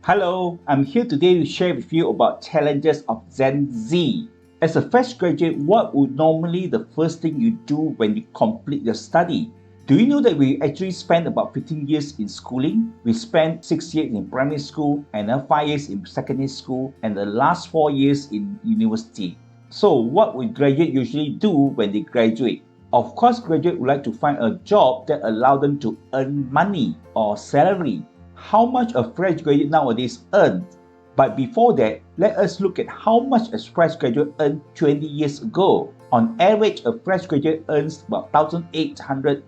Hello, I'm here today to share with you about challenges of Gen Z. As a fresh graduate, what would normally the first thing you do when you complete your study? Do you know that we actually spend about 15 years in schooling? We spend 6 years in primary school and then 5 years in secondary school and the last 4 years in university. So what would graduate usually do when they graduate? Of course, graduates would like to find a job that allows them to earn money or salary. How much a fresh graduate nowadays earns. But before that, let us look at how much a fresh graduate earned 20 years ago. On average, a fresh graduate earns about 1,800.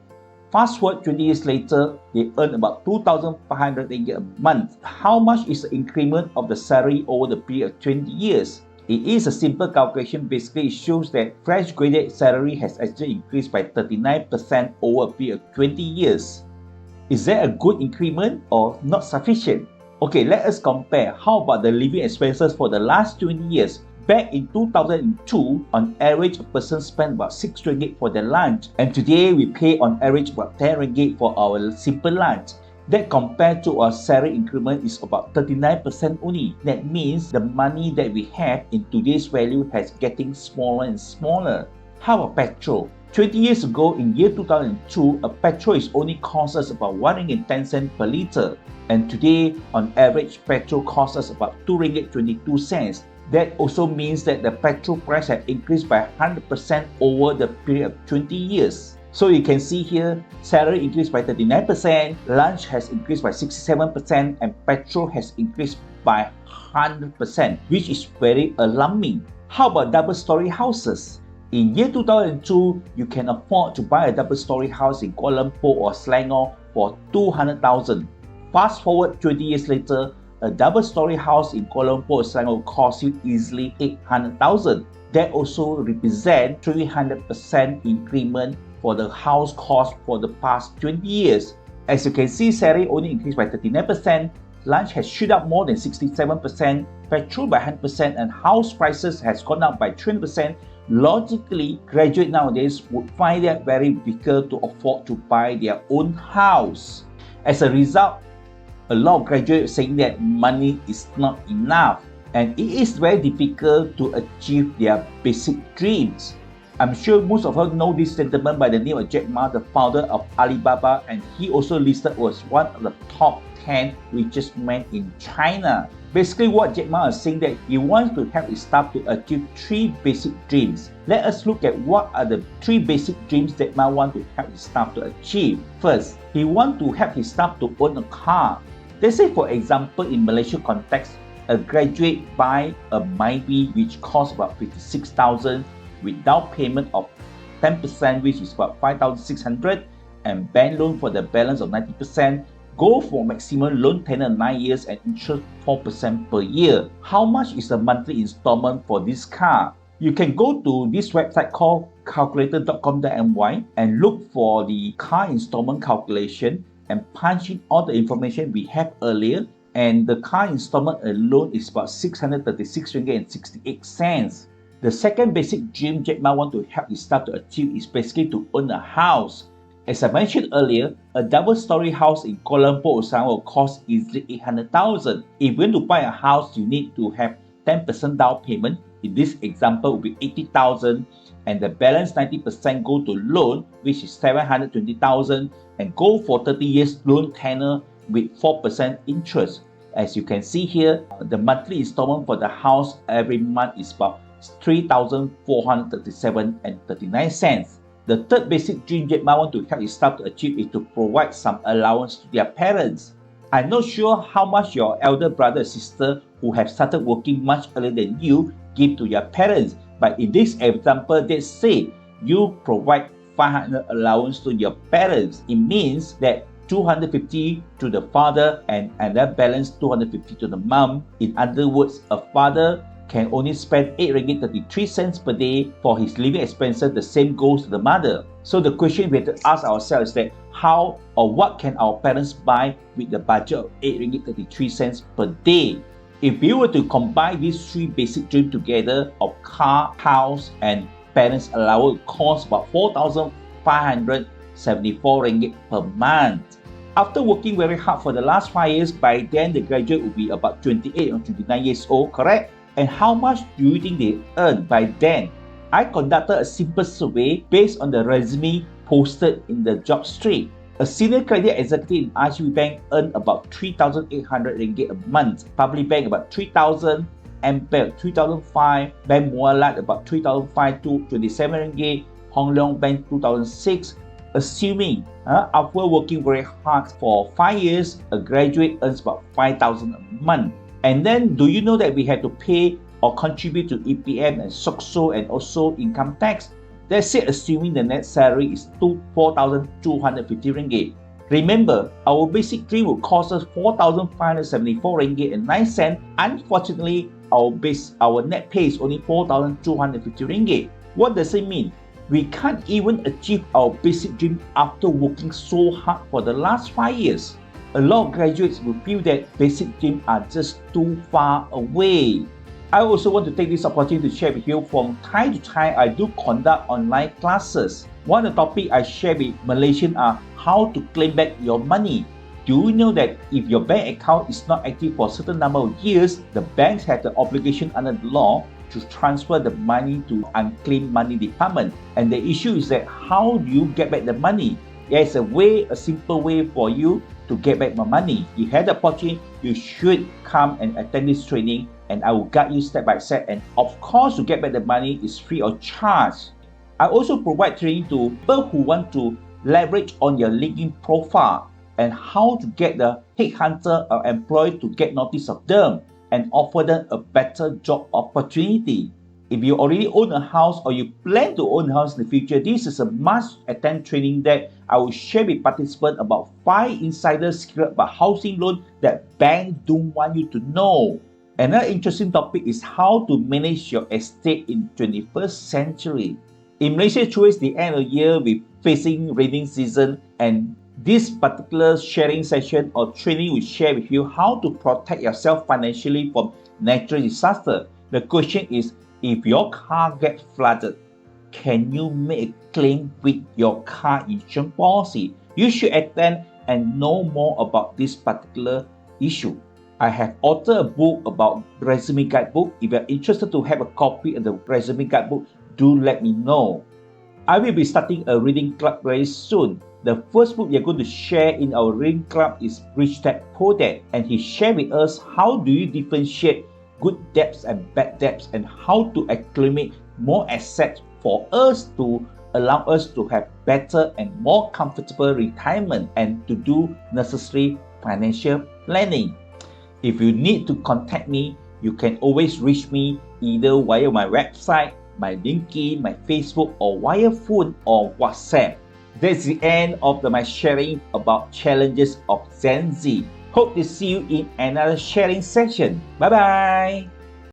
Fast forward 20 years later, they earn about 2,500 a month. How much is the increment of the salary over the period of 20 years? It is a simple calculation. Basically, it shows that fresh graduate salary has actually increased by 39% over a period of 20 years. Is that a good increment or not sufficient? Okay, let us compare. How about the living expenses for the last 20 years? Back in 2002, on average, a person spent about 6 ringgit for their lunch. And today, we pay on average about 10 ringgit for our simple lunch. That compared to our salary increment is about 39% only. That means the money that we have in today's value has getting smaller and smaller. How about petrol? 20 years ago, in year 2002, a petrol is only cost us about 1 ringgit 10 cents per litre. And today, on average, petrol costs us about 2 ringgit 22 cents. That also means that the petrol price has increased by 100% over the period of 20 years. So you can see here, salary increased by 39%, lunch has increased by 67%, and petrol has increased by 100%, which is very alarming. How about double-story houses? In year 2002, you can afford to buy a double-story house in Kuala Lumpur or Selangor for 200,000. Fast forward 20 years later, a double-story house in Kuala Lumpur or Selangor will cost you easily 800,000. That also represents 300% increment for the house cost for the past 20 years. As you can see, salary only increased by 39%, lunch has shot up more than 67%, petrol by 100%, and house prices has gone up by 20%. Logically, graduates nowadays would find it very difficult to afford to buy their own house. As a result, a lot of graduates saying that money is not enough and it is very difficult to achieve their basic dreams. I'm sure most of us know this gentleman by the name of Jack Ma, the founder of Alibaba, and he also listed as one of the top 10 richest men in China. Basically, what Jack Ma is saying that he wants to help his staff to achieve 3 basic dreams. Let us look at what are the 3 basic dreams Jack Ma wants to help his staff to achieve. First, he wants to help his staff to own a car. Let's say, for example, in Malaysia context, a graduate buy a Myvi which costs about 56,000 with down payment of 10%, which is about 5,600, and bank loan for the balance of 90%. Go for maximum loan tenure 9 years and interest 4% per year. How much is the monthly installment for this car? You can go to this website called calculator.com.my and look for the car installment calculation and punch in all the information we have earlier. And the car installment alone is about 636 ringgit and 68 cents. The second basic dream Jack Ma wants to help his staff to achieve is basically to own a house. As I mentioned earlier, a double-story house in Kuala Lumpur or Selangor will cost easily 800,000. If you want to buy a house, you need to have 10% down payment. In this example, will be 80,000, and the balance 90% go to loan, which is 720,000, and go for 30 years loan tenure with 4% interest. As you can see here, the monthly installment for the house every month is about 3,437 and 39 cents. The third basic dream Jack Ma wants to help his staff to achieve is to provide some allowance to their parents. I'm not sure how much your elder brother or sister who have started working much earlier than you give to your parents, but in this example, let's say you provide 500 allowance to your parents. It means that 250 to the father and another balance 250 to the mom. In other words, a father can only spend 8 ringgit 33 cents per day for his living expenses. The same goes to the mother. So the question we have to ask ourselves is that how or what can our parents buy with the budget of 8 ringgit 33 cents per day? If we were to combine these 3 basic dreams together of car, house, and parents allowance, it costs about 4,574 ringgit per month. After working very hard for the last 5 years, by then the graduate will be about 28 or 29 years old, correct? And how much do you think they earn by then? I conducted a simple survey based on the resume posted in the job street. A senior credit executive in RCB Bank earned about 3,800 ringgit a month, Public Bank about 3,000, MPEL 3,005, Bank Mualat about 3,005 to 27 ringgit, Hong Leong Bank 2,006. Assuming after working very hard for 5 years, a graduate earns about 5,000 a month. And then do you know that we have to pay or contribute to EPM and SOCSO and also income tax? Let's say assuming the net salary is 4,250 ringgit. Remember, our basic dream will cost us 4,574 ringgit and 9 cents. Unfortunately, our net pay is only 4,250 ringgit. What does it mean? We can't even achieve our basic dream after working so hard for the last 5 years. A lot of graduates will feel that basic dreams are just too far away. I also want to take this opportunity to share with you from time to time I do conduct online classes. One of the topics I share with Malaysians are how to claim back your money. Do you know that if your bank account is not active for a certain number of years, the banks have the obligation under the law to transfer the money to unclaimed money department. And the issue is that how do you get back the money? There is a simple way for you to get back my money. If you had the opportunity, you should come and attend this training and I will guide you step by step. And of course, to get back the money is free of charge. I also provide training to people who want to leverage on your LinkedIn profile and how to get the headhunter or employee to get notice of them and offer them a better job opportunity. If you already own a house or you plan to own a house in the future, this is a must-attend training that I will share with participants about 5 insider secrets about housing loan that banks don't want you to know. Another interesting topic is how to manage your estate in 21st century. In Malaysia, towards the end of the year, we're facing rainy season, and this particular sharing session or training will share with you how to protect yourself financially from natural disaster. The question is, if your car gets flooded, can you make a claim with your car insurance policy? You should attend and know more about this particular issue. I have authored a book about resume guidebook. If you're interested to have a copy of the resume guidebook, do let me know. I will be starting a reading club very soon. The first book we are going to share in our reading club is Rich Dad Poor Dad, and he shared with us how do you differentiate good debts and bad debts and how to accumulate more assets for us to allow us to have better and more comfortable retirement and to do necessary financial planning. If you need to contact me, you can always reach me either via my website, my LinkedIn, my Facebook, or via phone or WhatsApp. That's the end of my sharing about challenges of Gen Z. Hope to see you in another sharing session. Bye bye.